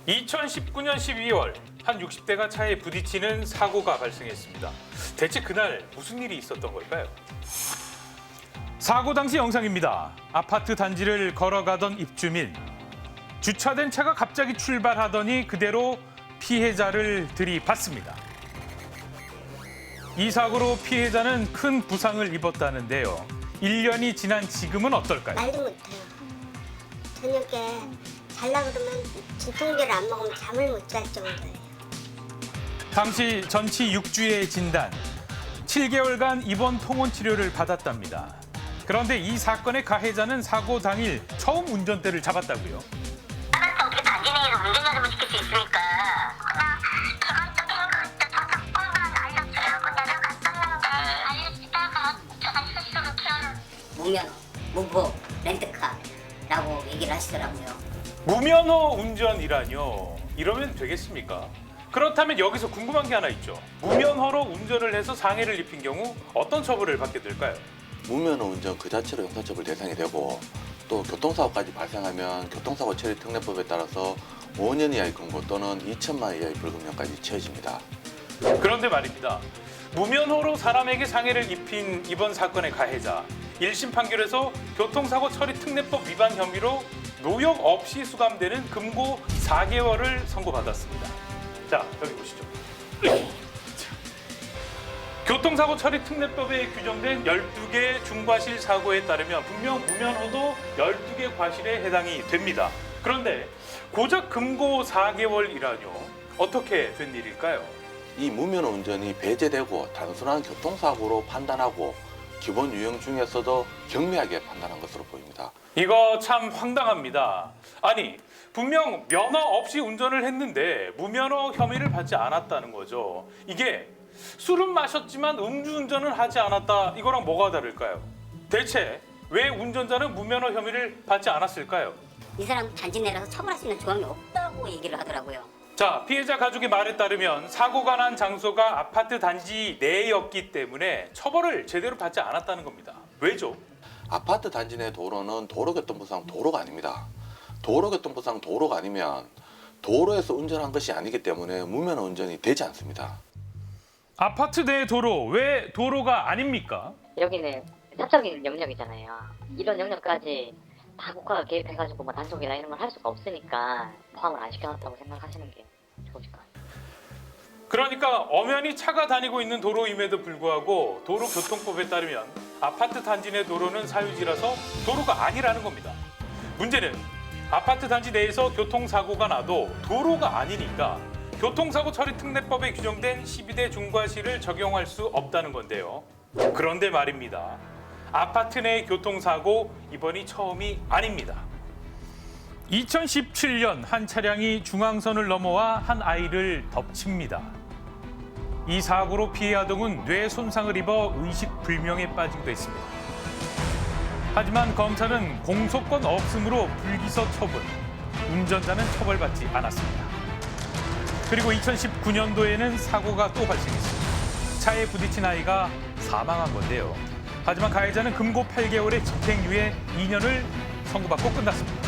2019년 12월 한 60대가 차에 부딪히는 사고가 발생했습니다. 대체 그날 무슨 일이 있었던 걸까요? 사고 당시 영상입니다. 아파트 단지를 걸어가던 입주민. 주차된 차가 갑자기 출발하더니 그대로 피해자를 들이받습니다. 이 사고로 피해자는 큰 부상을 입었다는데요. 1년이 지난 지금은 어떨까요? 말도 못해요. 저녁에 잘라 그러면 진통제를 안 먹으면 잠을 못 잘 정도예요. 당시 전치 6주의 진단, 7개월간 입원 통원 치료를 받았답니다. 그런데 이 사건의 가해자는 사고 당일 처음 운전대를 잡았다고요. 나는 어떻게 단지 내에서 운전 연습을 시킬 수 있으니까 그냥 기본적인 것도 다 조금만 알려주려고 내려갔었는데 알려주다가 저는 스스로 기어를 무면, 무보, 렌트카라고 얘기를 하시더라고요. 무면허 운전이라뇨. 이러면 되겠습니까? 그렇다면 여기서 궁금한 게 하나 있죠. 무면허로 운전을 해서 상해를 입힌 경우 어떤 처벌을 받게 될까요? 무면허 운전 그 자체로 형사처벌 대상이 되고 또 교통사고까지 발생하면 교통사고 처리 특례법에 따라서 5년 이하의 금고 또는 2천만 원 이하의 벌금형까지 처해집니다. 그런데 말입니다. 무면허로 사람에게 상해를 입힌 이번 사건의 가해자. 1심 판결에서 교통사고 처리 특례법 위반 혐의로 노역 없이 수감되는 금고 4개월을 선고받았습니다. 자, 여기 보시죠. 교통사고 처리 특례법에 규정된 12개 중과실 사고에 따르면 분명 무면허도 12개 과실에 해당이 됩니다. 그런데 고작 금고 4개월이라뇨. 어떻게 된 일일까요? 이 무면허 운전이 배제되고 단순한 교통사고로 판단하고 기본 유형 중에서도 경미하게 판단한 것으로 보입니다. 이거 참 황당합니다. 아니, 분명 면허 없이 운전을 했는데 무면허 혐의를 받지 않았다는 거죠. 이게 술은 마셨지만 음주운전을 하지 않았다. 이거랑 뭐가 다를까요? 대체 왜 운전자는 무면허 혐의를 받지 않았을까요? 이 사람 단지 내라서 처벌할 수 있는 조항이 없다고 얘기를 하더라고요. 자, 피해자 가족의 말에 따르면 사고가 난 장소가 아파트 단지 내였기 때문에 처벌을 제대로 받지 않았다는 겁니다. 왜죠? 아파트 단지 내 도로는 도로교통부상 도로가 아닙니다. 도로교통부상 도로가 아니면 도로에서 운전한 것이 아니기 때문에 무면허 운전이 되지 않습니다. 아파트 내 도로, 왜 도로가 아닙니까? 여기는 사적인 영역이잖아요. 이런 영역까지 다 국가가 개입해가지고 뭐 단속이나 이런 걸 할 수가 없으니까 포함을 안 시켜놨다고 생각하시는 게 좋으실 것 같아요. 그러니까 엄연히 차가 다니고 있는 도로임에도 불구하고 도로교통법에 따르면 아파트 단지 내 도로는 사유지라서 도로가 아니라는 겁니다. 문제는 아파트 단지 내에서 교통사고가 나도 도로가 아니니까 교통사고 처리 특례법에 규정된 12대 중과실을 적용할 수 없다는 건데요. 그런데 말입니다. 아파트 내 교통사고 이번이 처음이 아닙니다. 2017년 한 차량이 중앙선을 넘어와 한 아이를 덮칩니다. 이 사고로 피해 아동은 뇌 손상을 입어 의식불명에 빠지기도 했습니다. 하지만 검찰은 공소권 없음으로 불기소 처분, 운전자는 처벌받지 않았습니다. 그리고 2019년도에는 사고가 또 발생했습니다. 차에 부딪힌 아이가 사망한 건데요. 하지만 가해자는 금고 8개월의 집행유예 2년을 선고받고 끝났습니다.